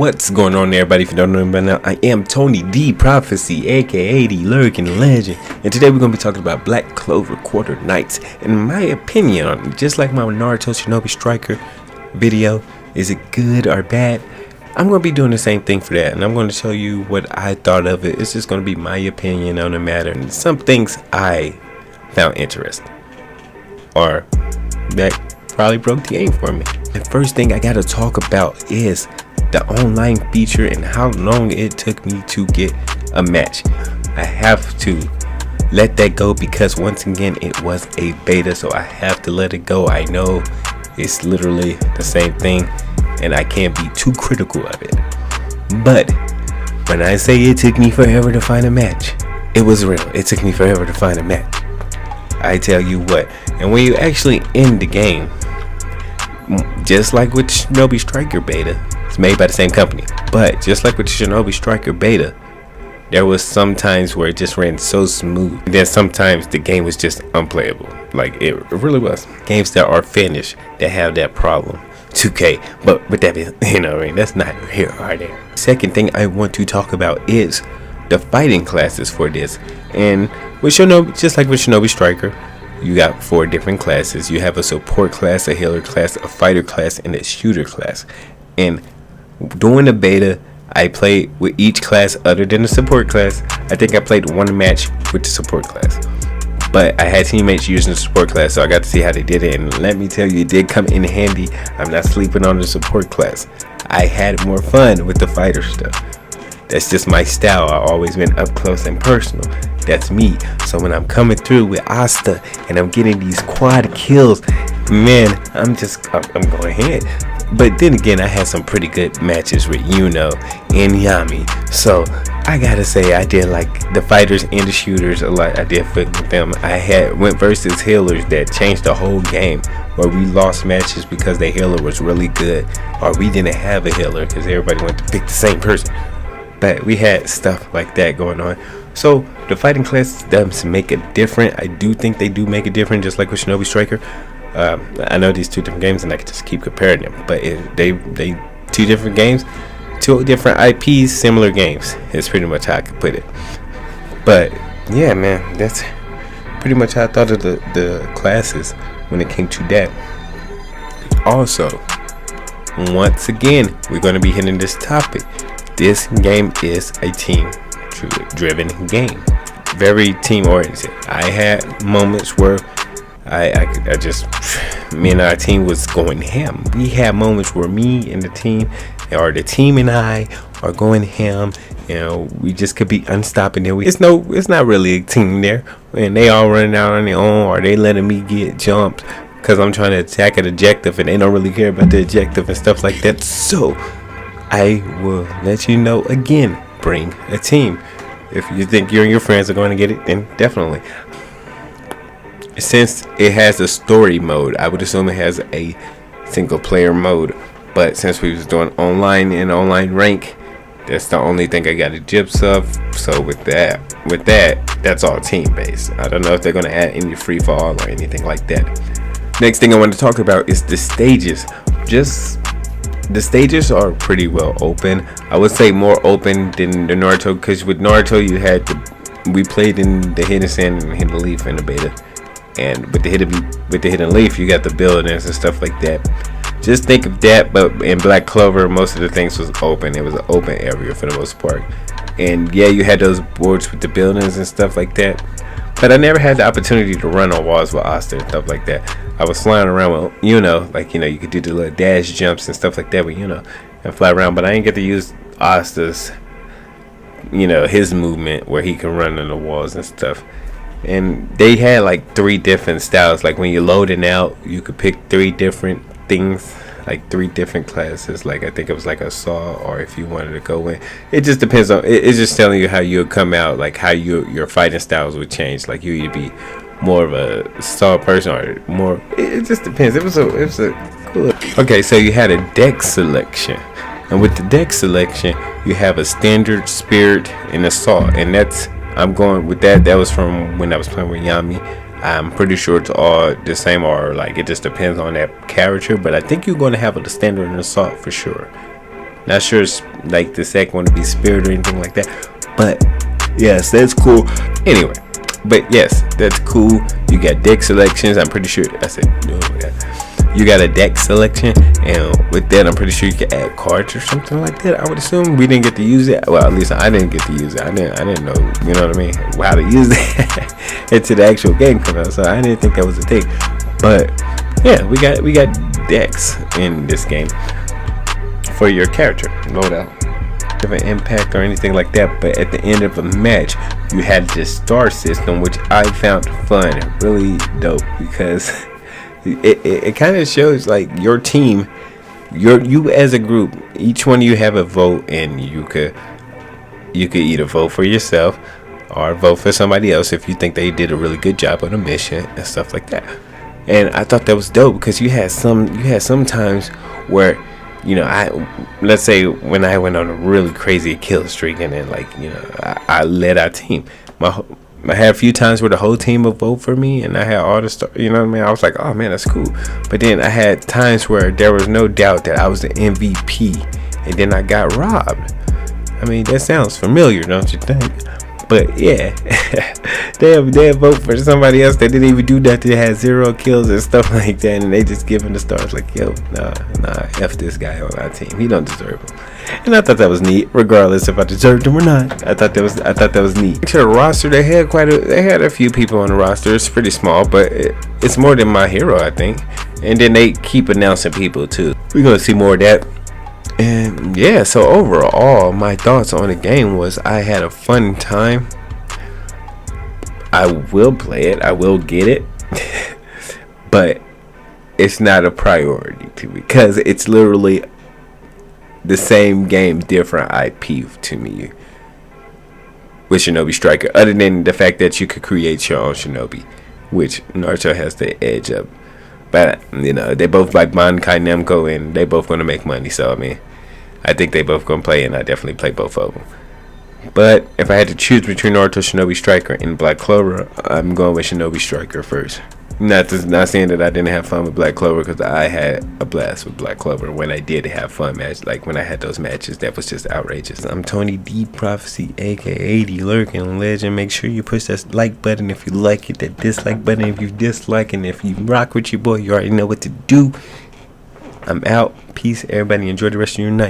What's going on, everybody? If you don't know me by now, I am Tony D Prophecy, aka the Lurking Legend, and today we're going to be talking about Black Clover Quartet Knights. In my opinion, just like my Naruto Shinobi Striker video, is it good or bad? I'm going to be doing the same thing for that, and I'm going to show you what I thought of it. It's just going to be my opinion on the matter, and some things I found interesting, or that probably broke the game for me. The first thing I got to talk about is the online feature and how long it took me to get a match. I have to let that go because once again it was a beta, so I have to let it go. I know it's literally the same thing and I can't be too critical of it, but when I say it took me forever to find a match, it was real. It took me forever to find a match, I tell you what. And when you actually end the game, just like with Shinobi Striker beta, it's made by the same company, but just like with Shinobi Striker beta, there was some times where it just ran so smooth, and then sometimes the game was just unplayable. Like it really was. Games that are finished that have that problem, 2K, but with that, you know what I mean, that's not here or there. Second thing I want to talk about is the fighting classes for this. And with Shinobi, just like with Shinobi Striker, you got 4 different classes. You have a support class, a healer class, a fighter class, and a shooter class. And during the beta, I played with each class other than the support class. I think I played one match with the support class, but I had teammates using the support class, so I got to see how they did it, and let me tell you, it did come in handy. I'm not sleeping on the support class. I had more fun with the fighter stuff. That's just my style. I've always been up close and personal. That's me. So when I'm coming through with Asta and I'm getting these quad kills, man, I'm going ahead. But then again, I had some pretty good matches with Yuno and Yami, so I gotta say I did like the fighters and the shooters a lot. I did fit with them. I went versus healers that changed the whole game, where we lost matches because the healer was really good, or we didn't have a healer because everybody went to pick the same person. But we had stuff like that going on. So the fighting classes does make it different. I do think they do make it different, just like with Shinobi Striker. I know these 2 different games, and I can just keep comparing them. But they 2 different games, 2 different IPs, similar games. It's pretty much how I could put it. But yeah, man, that's pretty much how I thought of the classes when it came to that. Also, once again, we're going to be hitting this topic. This game is a team-driven game, very team-oriented. I had moments where I just, me and our team was going ham. We had moments where me and the team, or the team and I, are going ham. You know, we just could be unstoppable. It's not really a team there, and they all running out on their own, or they letting me get jumped because I'm trying to attack an objective, and they don't really care about the objective and stuff like that. So I will let you know again, bring a team. If you think you and your friends are going to get it, then definitely. Since it has a story mode, I would assume it has a single player mode, but since we was doing online and online rank, that's the only thing I got a gyps of. So with that, that's all team based. I don't know if they're going to add any free fall or anything like that. Next thing I want to talk about is the stages. The stages are pretty well open. I would say more open than the Naruto, because with Naruto we played in the Hidden Sand and Hidden Leaf in the beta, and with the Hidden Leaf you got the buildings and stuff like that. Just think of that, but in Black Clover most of the things was open. It was an open area for the most part, and yeah, you had those boards with the buildings and stuff like that, but I never had the opportunity to run on walls with Asta and stuff like that. I was flying around with, you could do the little dash jumps and stuff like that with, and fly around, but I didn't get to use Asta's, his movement where he can run on the walls and stuff. And they had like 3 different styles. Like when you're loading out, you could pick 3 different things, like 3 different classes. Like I think it was like a saw, or if you wanted to go in, it just depends on. It's just telling you how you would come out, like how your fighting styles would change. Like you'd be more of a saw person, or more. It just depends. It was a cool. Okay, so you had a deck selection, and with the deck selection, you have a standard, spirit, and a saw, and I'm going with that. That was from when I was playing with Yami. I'm pretty sure it's all the same, or like it just depends on that character, but I think you're going to have a standard and assault for sure. Not sure it's like the second one to be Spirit or anything like that. But yes, that's cool. Anyway, but yes, that's cool. You got deck selections. I'm pretty sure I said, oh my God. You got a deck selection, and with that, I'm pretty sure you can add cards or something like that. I would assume we didn't get to use it. Well, at least I didn't get to use it. I didn't know, you know what I mean, how to use it until the actual game come out. So I didn't think that was a thing. But yeah, we got decks in this game for your character loadout. Of an impact or anything like that, but at the end of a match, you had this star system, which I found fun, really dope, because it kind of shows like your team, you as a group, each one of you have a vote, and you could either vote for yourself or vote for somebody else if you think they did a really good job on a mission and stuff like that. And I thought that was dope, because you had some times where, you know, let's say when I went on a really crazy kill streak, and then, like, you know, I led our team. I had a few times where the whole team would vote for me, and I had all the stuff, you know what I mean? I was like, oh man, that's cool. But then I had times where there was no doubt that I was the MVP, and then I got robbed. I mean, that sounds familiar, don't you think? But yeah, they vote for somebody else that didn't even do that. They had 0 kills and stuff like that, and they just giving the stars like, yo, nah, F this guy on our team. He don't deserve them. And I thought that was neat, regardless if I deserved them or not. I thought that was neat. To the roster, they had a few people on the roster. It's pretty small, but it's more than my hero, I think. And then they keep announcing people too. We're gonna see more of that. And yeah, so overall, my thoughts on the game was I had a fun time. I will play it. I will get it. But it's not a priority to me, because it's literally the same game, different IP to me with Shinobi Striker, other than the fact that you could create your own Shinobi, which Naruto has the edge of. But, you know, they both like Bankai Namco, and they both going to make money. So, I mean, I think they both going to play, and I definitely play both of them. But if I had to choose between Naruto, Shinobi Striker, and Black Clover, I'm going with Shinobi Striker first. Not saying that I didn't have fun with Black Clover, because I had a blast with Black Clover when I did have fun matches. Like when I had those matches, that was just outrageous. I'm Tony D Prophecy, aka the Lurking Legend. Make sure you push that like button if you like it, that dislike button if you dislike, and if you rock with your boy, you already know what to do. I'm out. Peace, everybody. Enjoy the rest of your night.